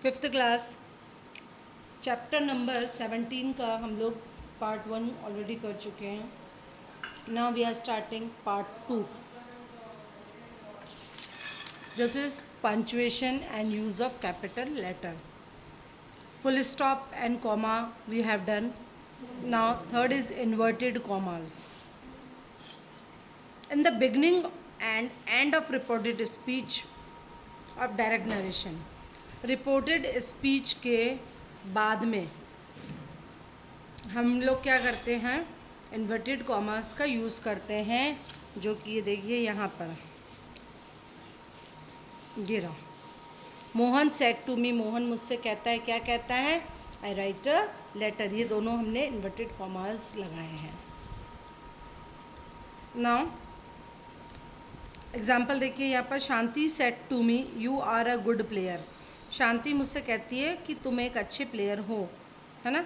Fifth class chapter number 17 का हम लोग पार्ट 1 ऑलरेडी कर चुके हैं। Now we are starting part 2। This is punctuation and use of capital letter. Full stop and comma we have done. Now third is inverted commas. In the beginning and end of reported speech of direct narration, reported speech के बाद में हम लोग क्या करते हैं, inverted commas का use करते हैं, जो कि ये देखिए यहाँ पर गिरा। Mohan said to me, Mohan मुझसे कहता है, क्या कहता है, आई राइट अ लेटर। ये दोनों हमने इन्वर्टेड कॉमास लगाए हैं। नाउ एग्जाम्पल देखिए यहाँ पर, Shanti said to me you are a good player. Shanti मुझसे कहती है कि तुम एक अच्छे प्लेयर हो, है ना,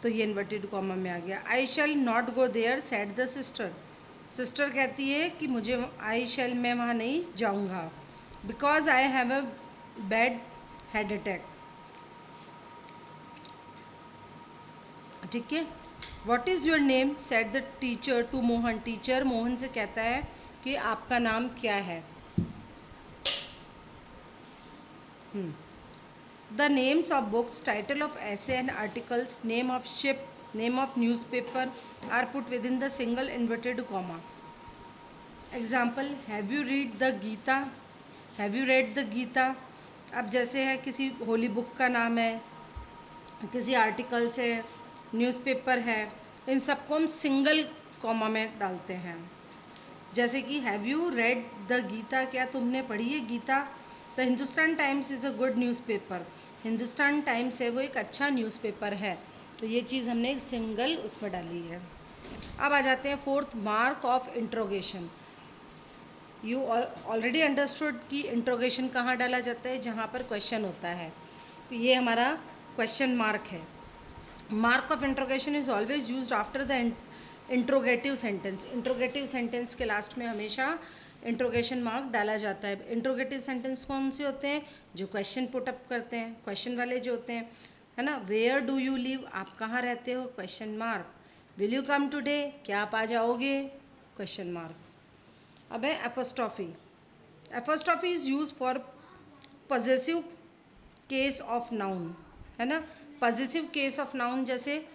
तो ये इन्वर्टेड कॉमा में आ गया। I shall not go there said the sister. Sister कहती है कि मुझे आई शैल, मैं वहाँ नहीं जाऊँगा, because I have a bad head attack. ठीक है। What is your name said the teacher to Mohan. Teacher Mohan से कहता है कि आपका नाम क्या है। The names of books, title of essay and articles, name of ship, name of newspaper are put within the single inverted comma. Example, have you read the Gita? Have you read the Gita? अब जैसे है किसी Holi book का नाम है, किसी articles है, newspaper है, इन सबको हम सिंगल कॉमा में डालते हैं। जैसे कि have you read the Gita, क्या तुमने पढ़ी है Gita. The Hindustan Times is a good newspaper. Hindustan Times है वो एक अच्छा न्यूज़पेपर है, तो ये चीज़ हमने एक सिंगल उसमें डाली है। अब आ जाते हैं fourth, mark of interrogation. You already understood कि इंट्रोगेशन कहाँ डाला जाता है, जहाँ पर क्वेश्चन होता है, तो ये हमारा क्वेश्चन मार्क है। Mark of interrogation is always used after the interrogative sentence. Interrogative sentence के लास्ट में हमेशा इंट्रोगेशन मार्क डाला जाता है। इंट्रोगेटिव सेंटेंस कौन से होते हैं, जो क्वेश्चन पुट अप करते हैं, क्वेश्चन वाले जो होते हैं, है ना। वेयर डू यू लिव, आप कहाँ रहते हो, question mark. Will you come today, क्या आप आ जाओगे, क्वेश्चन मार्क। अब है apostrophe. Apostrophe is use for possessive case of noun, है ना। पॉजेसिव केस ऑफ नाउन, जैसे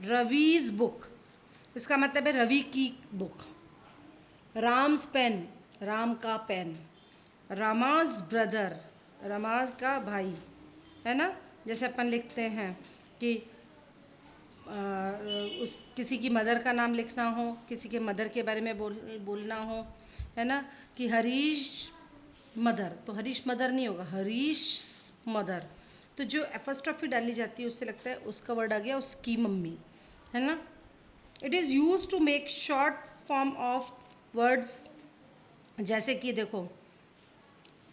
रवीज बुक, इसका मतलब है रवि की बुक। राम्स पेन, राम का पेन। रामाज ब्रदर, रामाज का भाई, है ना। जैसे अपन लिखते हैं कि उस किसी की मदर का नाम लिखना हो, किसी के मदर के बारे में बोलना हो, है ना, कि हरीश मदर, तो हरीश मदर नहीं होगा, हरीश मदर। तो जो एपोस्ट्रॉफी डाली जाती है उससे लगता है उसका वर्ड आ गया उसकी मम्मी, है ना। It is use to make short form of words. जैसे कि देखो,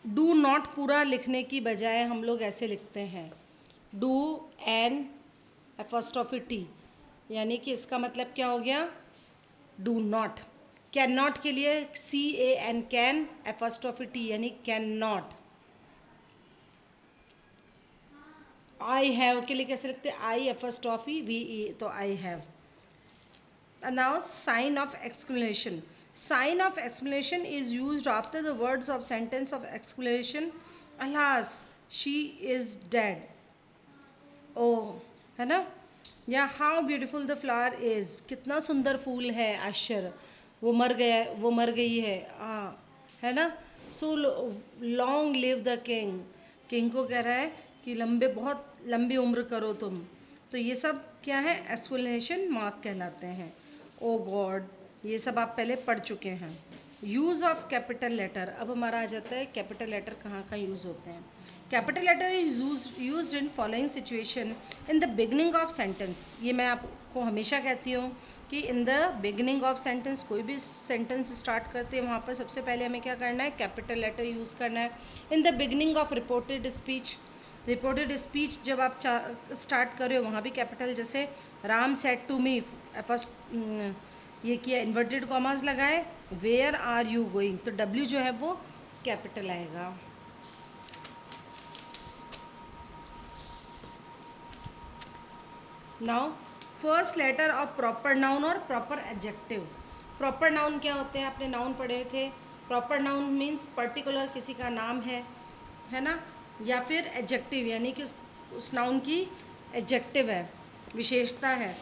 डू नॉट पूरा लिखने की बजाय हम लोग ऐसे लिखते हैं, डू एन एपोस्ट्रॉफी टी, यानी कि इसका मतलब क्या हो गया, डू नॉट। कैन नॉट के लिए CAN, कैन एपोस्ट्रॉफी टी यानी कैन नॉट। आई हैव के लिए कैसे लिखते हैं, आई एपोस्ट्रॉफी VE, तो I have. Now sign of exclamation. Sign of exclamation is used after the words of sentence of exclamation. Alas, she is dead. Oh, है ना। या how beautiful the flower is. कितना सुंदर फूल है, आश्चर्य, वो मर गया, वो मर गई है, है ना। So long live the king. King को कह रहा है कि लंबे, बहुत लंबी उम्र करो तुम। तो ये सब क्या है, एक्सक्लेमेशन मार्क कहलाते हैं। ओ गॉड, ये सब आप पहले पढ़ चुके हैं। यूज़ ऑफ कैपिटल लेटर, अब हमारा आ जाता है कैपिटल लेटर कहाँ कहाँ यूज़ होते हैं। Capital letter is use in following situation in the beginning of sentence. ये मैं आपको हमेशा कहती हूँ कि in the beginning of sentence, कोई भी सेंटेंस स्टार्ट करते हैं वहाँ पर सबसे पहले हमें क्या करना है, कैपिटल लेटर यूज़ करना है। इन the beginning of reported speech, reported speech जब आप स्टार्ट कर रहे हो वहाँ भी कैपिटल, जैसे Ram said to me, first ये किया, इन्वर्टेड कॉमास लगाए। वेयर आर यू गोइंग, तो W जो है वो कैपिटल आएगा। Now first letter of proper noun और प्रॉपर एडजेक्टिव। प्रॉपर नाउन क्या होते हैं, आपने नाउन पढ़े थे। प्रॉपर नाउन मीन्स पर्टिकुलर किसी का नाम है ना, या फिर एडजेक्टिव यानी कि उस नाउन की एडजेक्टिव है, विशेषता है।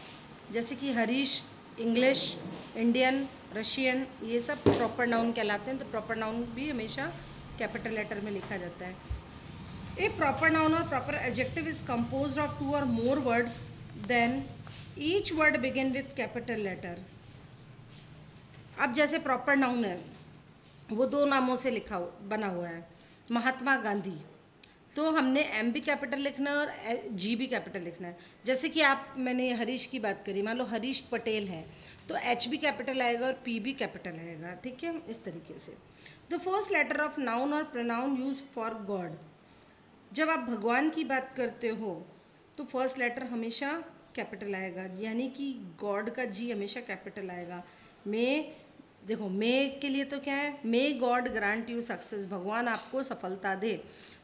जैसे कि हरीश, इंग्लिश, इंडियन, रशियन, ये सब प्रॉपर नाउन कहलाते हैं। तो प्रॉपर नाउन भी हमेशा कैपिटल लेटर में लिखा जाता है। A proper noun or proper adjective is composed of two or more words, then each word begin with capital letter. अब जैसे प्रॉपर नाउन है वो दो नामों से बना हुआ है, महात्मा गांधी, तो हमने एम भी कैपिटल लिखना है और जी भी कैपिटल लिखना है। जैसे कि मैंने हरीश की बात करी, मान लो हरीश पटेल है, तो एच भी कैपिटल आएगा और पी भी कैपिटल आएगा, ठीक है, इस तरीके से। The first letter of noun और प्रोनाउन यूज फॉर गॉड। जब आप भगवान की बात करते हो तो फर्स्ट लेटर हमेशा कैपिटल आएगा, यानी कि गॉड का जी हमेशा कैपिटल आएगा। मे, देखो मे के लिए तो क्या है, may God grant you success, भगवान आपको सफलता दे।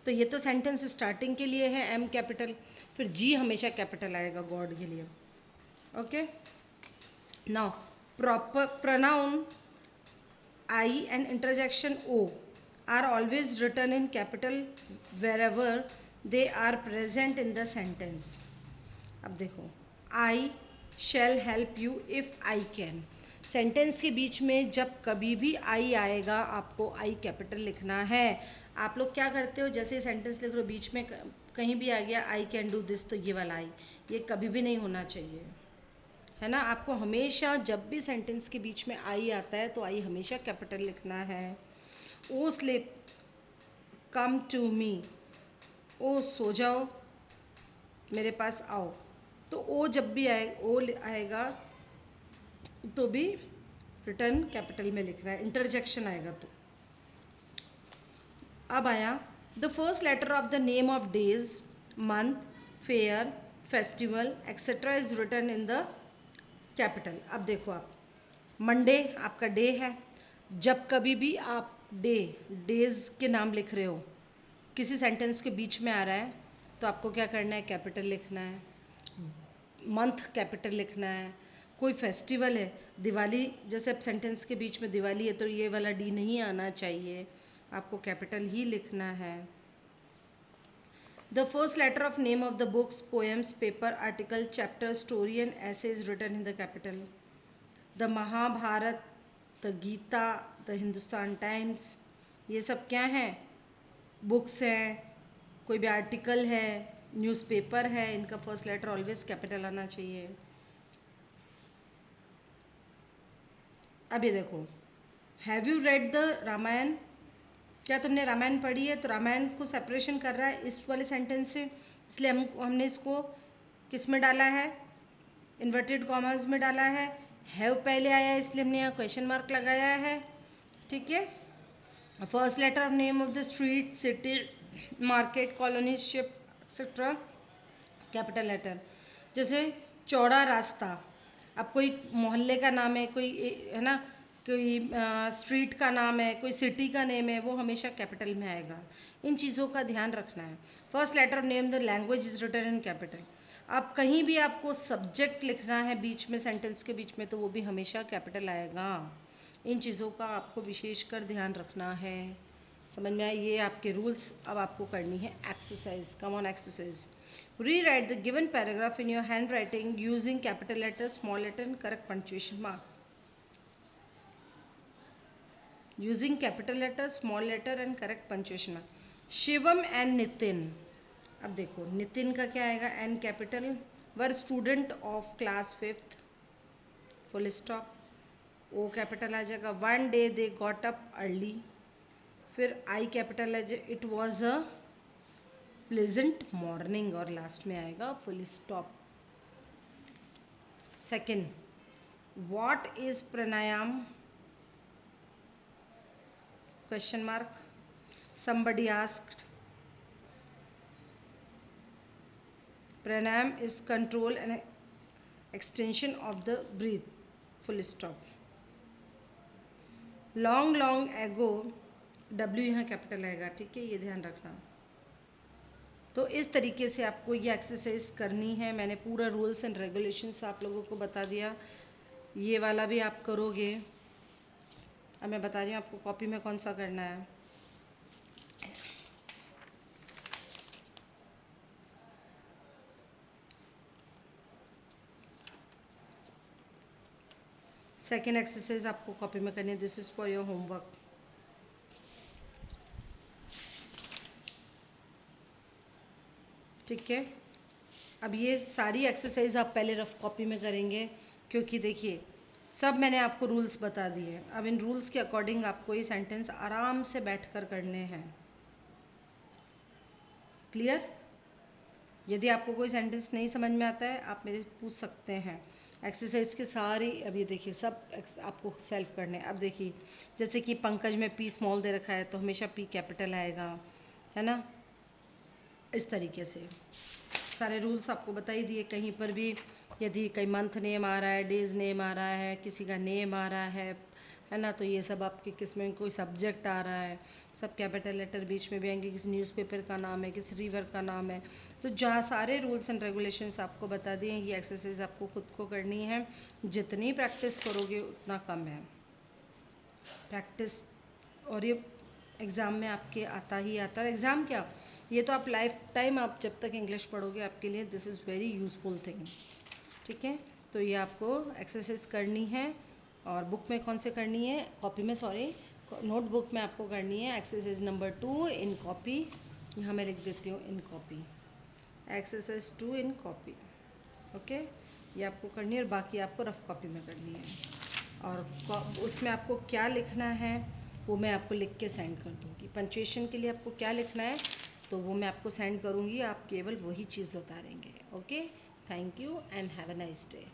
तो ये तो सेंटेंस स्टार्टिंग के लिए है एम कैपिटल, फिर जी हमेशा कैपिटल आएगा गॉड के लिए। Okay, now proper pronoun I and interjection O are always written in capital wherever they are present in the sentence. अब देखो, I shall help you if I can, sentence के बीच में जब कभी भी आई आएगा आपको आई कैपिटल लिखना है। आप लोग क्या करते हो, जैसे सेंटेंस लिख रहे हो बीच में कहीं भी आ गया आई कैन डू दिस, तो ये वाला आई, ये कभी भी नहीं होना चाहिए, है ना। आपको हमेशा जब भी सेंटेंस के बीच में आई आता है तो आई हमेशा कैपिटल लिखना है। ओ स्लीप, कम टू मी, ओ सो जाओ, मेरे पास आओ। तो ओ जब भी आएगा तो भी रिटर्न कैपिटल में लिख रहा है, इंटरजेक्शन आएगा तो। अब आया the first letter of the name of days, month, fair, festival etcetera is return in the capital. अब देखो, आप मंडे आपका डे है, जब कभी भी आप डेज के नाम लिख रहे हो, किसी सेंटेंस के बीच में आ रहा है तो आपको क्या करना है, कैपिटल लिखना है। मंथ कैपिटल लिखना है। कोई फेस्टिवल है, दिवाली, जैसे अब सेंटेंस के बीच में दिवाली है तो ये वाला डी नहीं आना चाहिए, आपको कैपिटल ही लिखना है। The first letter of name of the books, poems, paper, article, chapter, story and ऐसे is written in the capital. The Mahabharata, the Gita, the Hindustan Times, ये सब क्या हैं, बुक्स हैं, कोई भी आर्टिकल है, न्यूज़पेपर है, इनका फर्स्ट लेटर ऑलवेज कैपिटल आना चाहिए। अभी देखो, have you read the Ramayan, क्या तुमने रामायण पढ़ी है, तो रामायण को सेपरेशन कर रहा है इस वाले सेंटेंस से, इसलिए हमने इसको किस में डाला है, इन्वर्टेड कॉमर्स में डाला है। हैव पहले आया इसलिए हमने यहाँ क्वेश्चन मार्क लगाया है, ठीक है। First letter of name of the street, city, market, colony, ship etcetera capital letter. जैसे चौड़ा रास्ता, अब कोई मोहल्ले का नाम है, कोई है ना, कोई स्ट्रीट का नाम है, कोई सिटी का नेम है, वो हमेशा कैपिटल में आएगा। इन चीज़ों का ध्यान रखना है। First letter of name the language is written in capital. अब कहीं भी आपको सब्जेक्ट लिखना है बीच में, सेंटेंस के बीच में, तो वो भी हमेशा कैपिटल आएगा। इन चीज़ों का आपको विशेषकर ध्यान रखना है। समझ में आए, ये आपके रूल्स। अब आपको करनी है exercise, come on exercise. Rewrite the given paragraph in your handwriting using capital letter, small letter and correct punctuation mark. Using capital letter, small letter and correct punctuation mark. Shivam and Nitin. अब देखो नितिन का क्या आएगा, N capital, were student of class 5th, full stop, O capital आ जाएगा। One day they got up early, फिर I capital आ जाएगा, it was a pleasant morning, और लास्ट में आएगा full stop. Second, what is pranayama, question mark, somebody asked. Pranayam is control and extension of the breath, full stop. long ago, W यहाँ capital आएगा, ठीक है, ये ध्यान रखना। तो इस तरीके से आपको ये एक्सरसाइज करनी है। मैंने पूरा रूल्स एंड रेगुलेशंस आप लोगों को बता दिया। ये वाला भी आप करोगे। अब मैं बता रही हूँ आपको कॉपी में कौन सा करना है। सेकेंड एक्सरसाइज आपको कॉपी में करनी है। This is for your homework. ठीक है, अब ये सारी एक्सरसाइज आप पहले रफ कॉपी में करेंगे, क्योंकि देखिए सब मैंने आपको रूल्स बता दिए। अब इन रूल्स के अकॉर्डिंग आपको ये सेंटेंस आराम से बैठकर करने हैं। क्लियर? यदि आपको कोई सेंटेंस नहीं समझ में आता है आप मेरे पूछ सकते हैं। एक्सरसाइज के सारी अब ये देखिए सब आपको सेल्फ करने हैं। अब देखिए जैसे कि पंकज में पी स्मॉल दे रखा है तो हमेशा पी कैपिटल आएगा, है ना। इस तरीके से सारे रूल्स आपको बता ही दिए। कहीं पर भी यदि कहीं मंथ नेम आ रहा है, डेज नेम आ रहा है, किसी का नेम आ रहा है ना, तो ये सब आपके किसमें कोई सब्जेक्ट आ रहा है, सब कैपिटल लेटर बीच में भी आएंगे। किसी न्यूज़पेपर का नाम है, किसी रिवर का नाम है, तो जहाँ सारे रूल्स एंड रेगुलेशंस आपको बता दिए। ये एक्सरसाइज आपको खुद को करनी है। जितनी प्रैक्टिस करोगे उतना कम है प्रैक्टिस, और ये एग्ज़ाम में आपके आता ही आता है। एग्ज़ाम क्या, ये तो आप लाइफ टाइम आप जब तक इंग्लिश पढ़ोगे आपके लिए this is very useful thing. ठीक है, तो ये आपको एक्सरसाइज करनी है। और बुक में कौन से करनी है, कॉपी में, सॉरी नोटबुक में आपको करनी है। एक्सरसाइज नंबर 2 इन कॉपी, यहाँ मैं लिख देती हूँ इन कॉपी, एक्सरसाइज 2 इन कॉपी। ओके, ये आपको करनी है और बाकी आपको रफ कॉपी में करनी है। और उसमें आपको क्या लिखना है वो मैं आपको लिख के सेंड कर दूँगी। पंक्चुएशन के लिए आपको क्या लिखना है तो वो मैं आपको सेंड करूँगी, आप केवल वही चीज़ उतारेंगे। Okay, thank you and have a nice day.